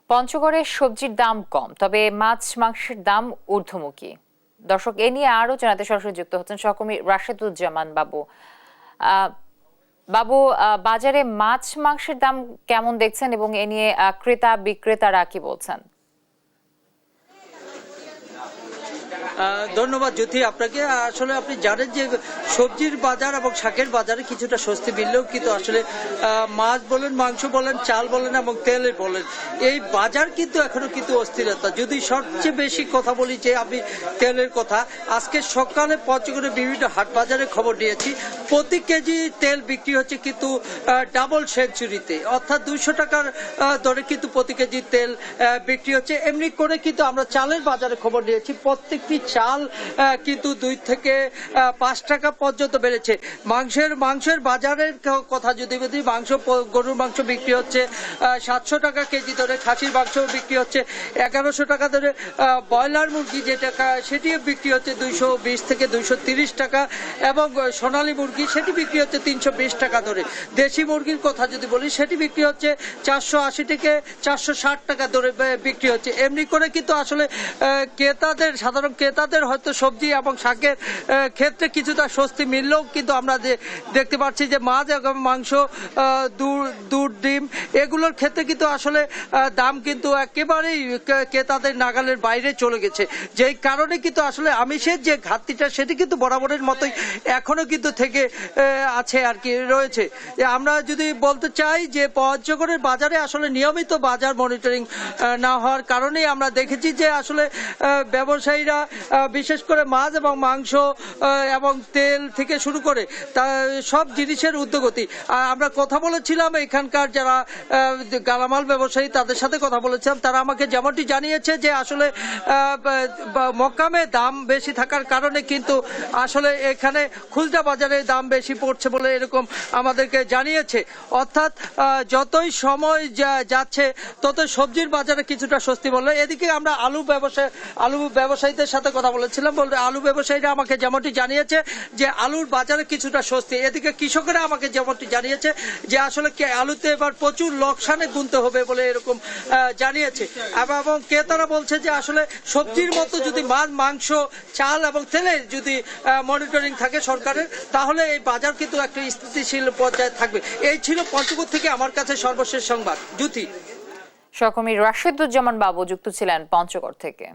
পঞ্চগড়ে সবজির দাম কম, তবে মাছ মাংসের দাম ঊর্ধ্বমুখী। দর্শক, এ নিয়ে আরো জানাতে সরাসরি যুক্ত হচ্ছেন সহকর্মী রাশেদুজ্জামান বাবু। আহ, বাবু, বাজারে মাছ মাংসের দাম কেমন দেখছেন এবং এ নিয়ে ক্রেতা বিক্রেতারা কি বলছেন? ধন্যবাদ জ্যোতি আপনাকে। আসলে আপনি জানেন যে সবজির বাজার এবং শাকের বাজারে কিছুটা স্বস্তি মিললেও কিন্তু আসলে মাছ বলেন, মাংস বলেন, চাল বলেন এবং তেলের বলেন, এই বাজার কিন্তু এখনো কিন্তু অস্থিরতা। যদি সবচেয়ে বেশি কথা বলি যে আমি তেলের কথা, আজকে সকালে পঞ্চগড়ে বিভিন্ন হাট বাজারে খবর নিয়েছি, প্রতি কেজি তেল বিক্রি হচ্ছে কিন্তু ডাবল সেঞ্চুরিতে, অর্থাৎ 200 টাকার দরে কিন্তু প্রতি কেজি তেল বিক্রি হচ্ছে। এমনি করে কিন্তু আমরা চালের বাজারে খবর নিয়েছি, প্রত্যেকটি চাল কিন্তু 2 থেকে 5 টাকা পর্যন্ত বেড়েছে। মাংসের বাজারের কথা যদি বলি, গরুর মাংস বিক্রি হচ্ছে 700 টাকা কেজি ধরে, খাসির মাংস বিক্রি হচ্ছে 1100 টাকা ধরে, ব্রয়লার মুরগি যেটা সেটিও বিক্রি হচ্ছে 220 থেকে 230 টাকা, এবং সোনালী মুরগি সেটি বিক্রি হচ্ছে 320 টাকা ধরে। দেশি মুরগির কথা যদি বলি, সেটি বিক্রি হচ্ছে 480 থেকে 460 টাকা ধরে বিক্রি হচ্ছে। এমনি করে কিন্তু আসলে সাধারণ ক্রেতাদের হয়তো সবজি এবং শাকের ক্ষেত্রে কিছুটা স্বস্তি মিললেও কিন্তু আমরা দেখতে পাচ্ছি যে মাছ এবং মাংস, দুধ, ডিম এগুলোর ক্ষেত্রে কিন্তু আসলে দাম কিন্তু একেবারেই ক্রেতাদের নাগালের বাইরে চলে গেছে। যেই কারণে কিন্তু আসলে আমিষের যে ঘাটতিটা সেটি কিন্তু বরাবরের মতোই এখনো কিন্তু থেকে আছে আর কি রয়েছে। আমরা যদি বলতে চাই যে পঞ্চগড়ের বাজারে আসলে নিয়মিত বাজার মনিটরিং না হওয়ার কারণেই আমরা দেখেছি যে আসলে ব্যবসায়ীরা বিশেষ করে মাছ এবং মাংস এবং তেল থেকে শুরু করে সব জিনিসের ঊর্ধ্বগতি। আমরা কথা বলেছিলাম এখানকার যারা গালামাল ব্যবসায়ী, তাদের সাথে কথা বলেছিলাম, তারা আমাকে যেমনটি জানিয়েছে যে আসলে মক্কামে দাম বেশি থাকার কারণে কিন্তু আসলে এখানে খুচরা বাজারে দাম বেশি পড়ছে বলে এরকম আমাদেরকে জানিয়েছে। অর্থাৎ যতই সময় যাচ্ছে ততই সবজির বাজারে কিছুটা স্বস্তি বললো। এদিকে আমরা আলু ব্যবসায়ীদের সাথে কথা বলেছিলাম, বলতে আলু ব্যবসায়ীরা আমাকে যেমনটি জানিয়েছে যে আলুর বাজারে কিছুটা স্বস্তি। এদিকে কৃষকেরা আমাকে যেমনটি জানিয়েছে যে আসলে আলুতে এবার প্রচুর লোকসানে গুনতে হবে বলে এরকম জানিয়েছে। এবং ক্রেতারা বলছে যে আসলে সবজির মতো যদি মাছ, মাংস, চাল এবং তেলের যদি মনিটরিং থাকে সরকারের, তাহলে এই বাজার কিন্তু একটা স্থিতিশীল পর্যায়ে থাকবে। এই ছিল পঞ্চগড় থেকে আমার কাছে সর্বশেষ সংবাদ। জ্যোতি। সহকর্মী রাশেদুজ্জামান বাবু যুক্ত ছিলেন পঞ্চগড় থেকে।